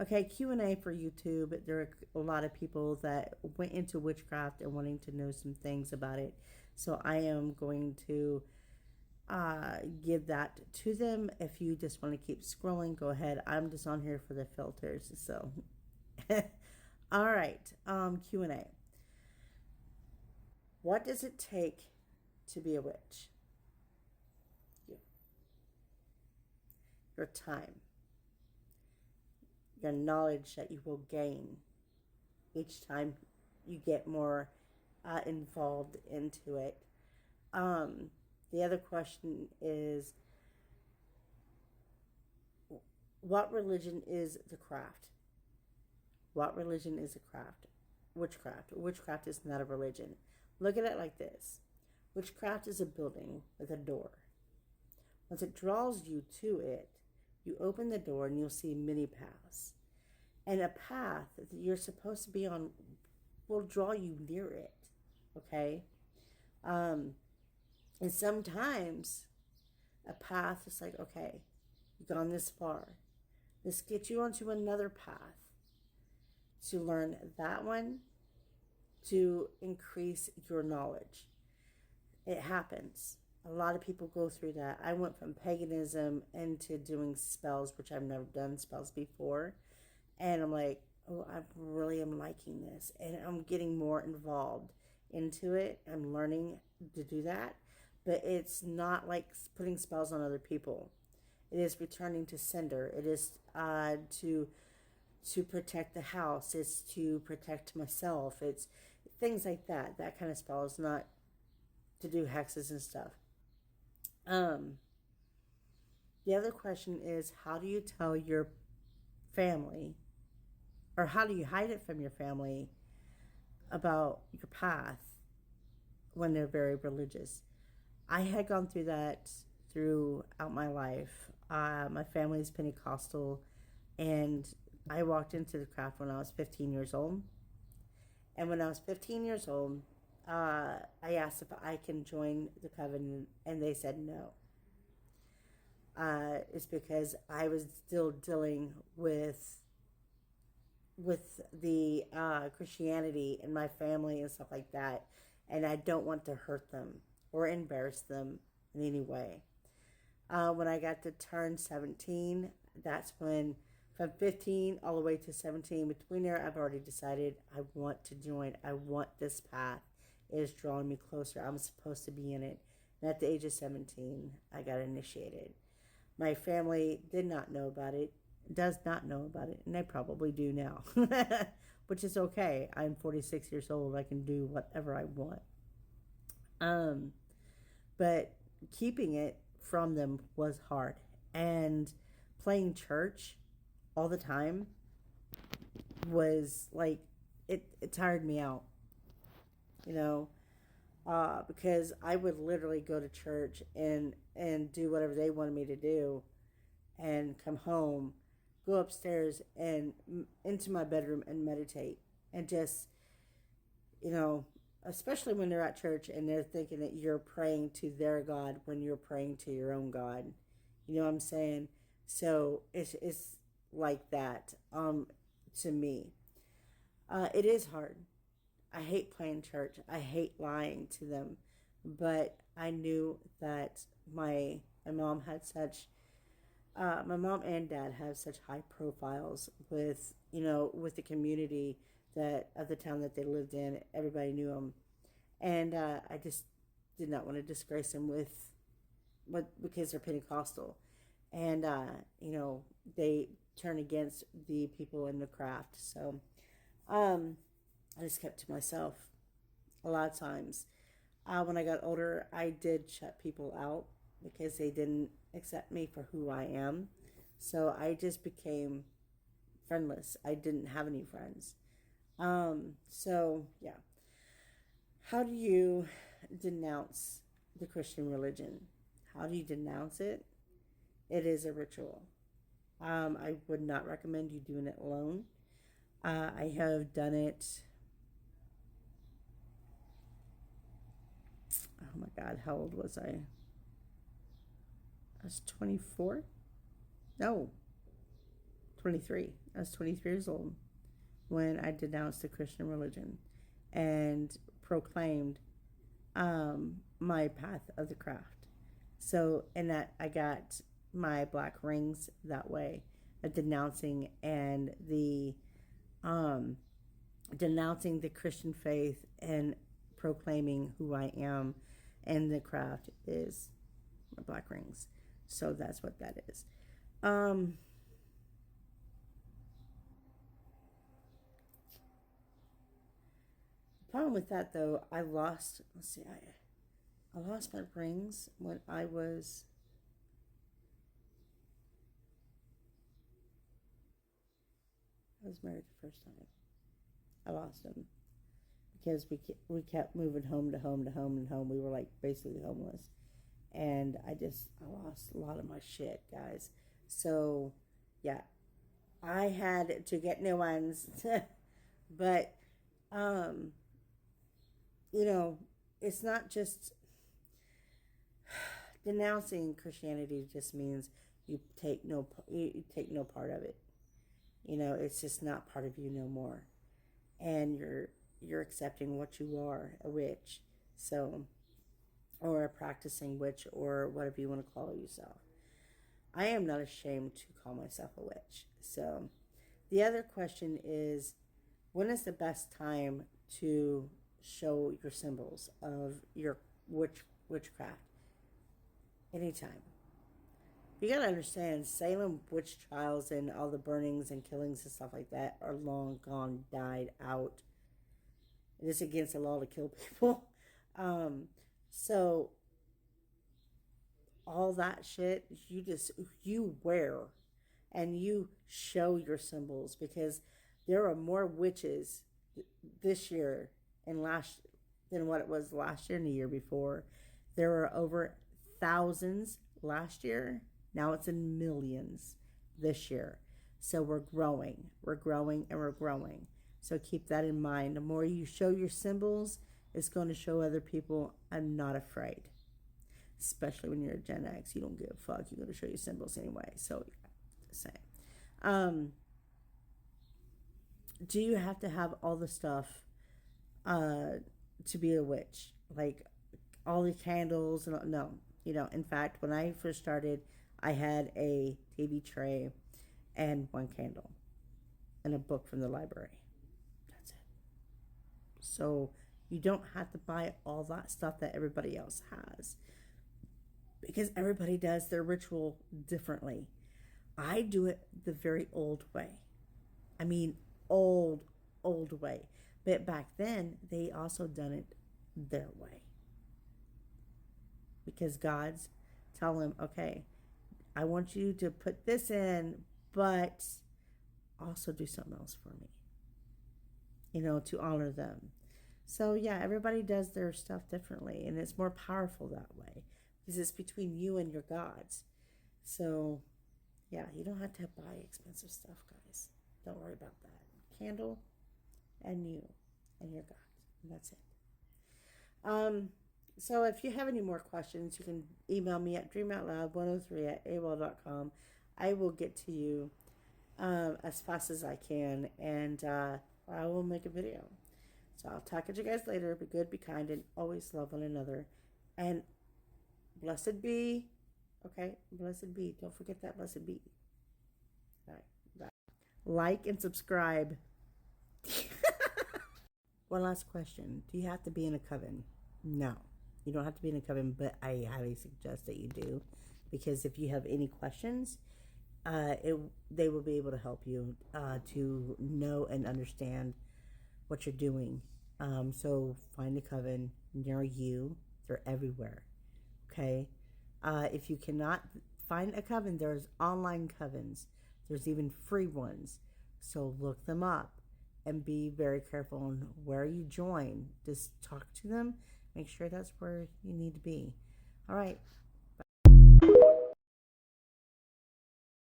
Okay, Q&A for YouTube. There are a lot of people that went into witchcraft and wanting to know some things about it. So I am going to give that to them. If you just want to keep scrolling, go ahead. I'm just on here for the filters. So, all right. Q&A. What does it take to be a witch? You, your time, your knowledge that you will gain each time you get more involved into it. Um, the other question is, what religion is the craft? What religion is a craft? Witchcraft. Witchcraft is not a religion. Look at it like this. Witchcraft is a building with a door. Once it draws you to it, you open the door and you'll see many paths. And a path that you're supposed to be on will draw you near it. Okay? Um, and sometimes a path is like, okay, you've gone this far. Let's get you onto another path to learn that one, to increase your knowledge. It happens. A lot of people go through that. I went from paganism into doing spells, which I've never done spells before. And I'm like, oh, I really am liking this. And I'm getting more involved into it. I'm learning to do that. But it's not like putting spells on other people. It is returning to sender. It is to protect the house. It's to protect myself. It's things like that. That kind of spell is not to do hexes and stuff. Um, the other question is, how do you tell your family, or how do you hide it from your family about your path when they're very religious? I had gone through that throughout my life. My family is Pentecostal, and I walked into the craft when I was 15 years old. And when I was 15 years old, I asked if I can join the covenant, and they said no. It's because I was still dealing with the Christianity in my family and stuff like that, and I don't want to hurt them or embarrass them in any way. When I got to turn 17, that's when, from 15 all the way to 17, between there, I've already decided I want to join. I want this path. It is drawing me closer. I'm supposed to be in it. And at the age of 17, I got initiated. My family did not know about it, does not know about it, and they probably do now, which is okay. I'm 46 years old. I can do whatever I want. Um, but keeping it from them was hard. And playing church all the time was like, it tired me out, you know, because I would literally go to church and do whatever they wanted me to do and come home, go upstairs and into my bedroom and meditate and just, you know, especially when they're at church and they're thinking that you're praying to their God when you're praying to your own God. You know what I'm saying? So it's like that to me. It is hard. I hate playing church. I hate lying to them. But I knew that my mom had such my mom and dad have such high profiles with, you know, with the community that of the town that they lived in. Everybody knew them, and I just did not want to disgrace them with what, because they're Pentecostal, and you know, they turn against the people in the craft. So um, I just kept to myself a lot of times. When I got older, I did shut people out because they didn't accept me for who I am. So I just became friendless. I didn't have any friends. So yeah. How do you denounce the Christian religion? How do you denounce it? It is a ritual. I would not recommend you doing it alone. I have done it. Oh my God, how old was I? I was 24? No, 23. I was 23 years old when I denounced the Christian religion and proclaimed my path of the craft. So, and that I got my black rings that way, of denouncing and the denouncing the Christian faith and proclaiming who I am, and the craft is my black rings. So that's what that is. Problem with that though, I lost. Let's see, I lost my rings when I was married the first time. I lost them because we kept moving home to home to home and home. We were like basically homeless, and I lost a lot of my shit, guys. So yeah, I had to get new ones, but you know, it's not just denouncing Christianity. Just means you take no part of it. You know, it's just not part of you no more, and you're accepting what you are, a witch, so, or a practicing witch, or whatever you want to call yourself. I am not ashamed to call myself a witch. So, the other question is, when is the best time to show your symbols of your witchcraft? Anytime. You gotta understand, Salem witch trials and all the burnings and killings and stuff like that are long gone, died out. It is against the law to kill people. So all that shit, you wear and you show your symbols, because there are more witches this year and last than what it was last year and the year before. There were over thousands last year. Now it's in millions this year. So we're growing, and we're growing. So keep that in mind. The more you show your symbols, it's going to show other people, I'm not afraid. Especially when you're a Gen X, you don't give a fuck. You're going to show your symbols anyway. So, the same. Do you have to have all the stuff to be a witch? Like all the candles? And no. You know, in fact, when I first started, I had a TV tray and one candle and a book from the library. That's it. So you don't have to buy all that stuff that everybody else has, because everybody does their ritual differently. I do it the very old way. I mean, old way. But back then, they also done it their way. Because God's telling them, okay, I want you to put this in, but also do something else for me, you know, to honor them. So yeah, everybody does their stuff differently, and it's more powerful that way because it's between you and your gods. So yeah, you don't have to buy expensive stuff, guys. Don't worry about that. Candle and you and your gods, and that's it. So if you have any more questions, you can email me at dreamoutloud103@aol.com. I will get to you as fast as I can, and I will make a video. So I'll talk to you guys later. Be good, be kind, and always love one another. And blessed be, okay? Blessed be. Don't forget that blessed be. All right, bye. Like and subscribe. One last question. Do you have to be in a coven? No. You don't have to be in a coven, but I highly suggest that you do, because if you have any questions, they will be able to help you to know and understand what you're doing. So find a coven near you. They're everywhere. Okay? If you cannot find a coven, there's online covens. There's even free ones. So look them up and be very careful on where you join. Just talk to them. Make sure that's where you need to be. All right.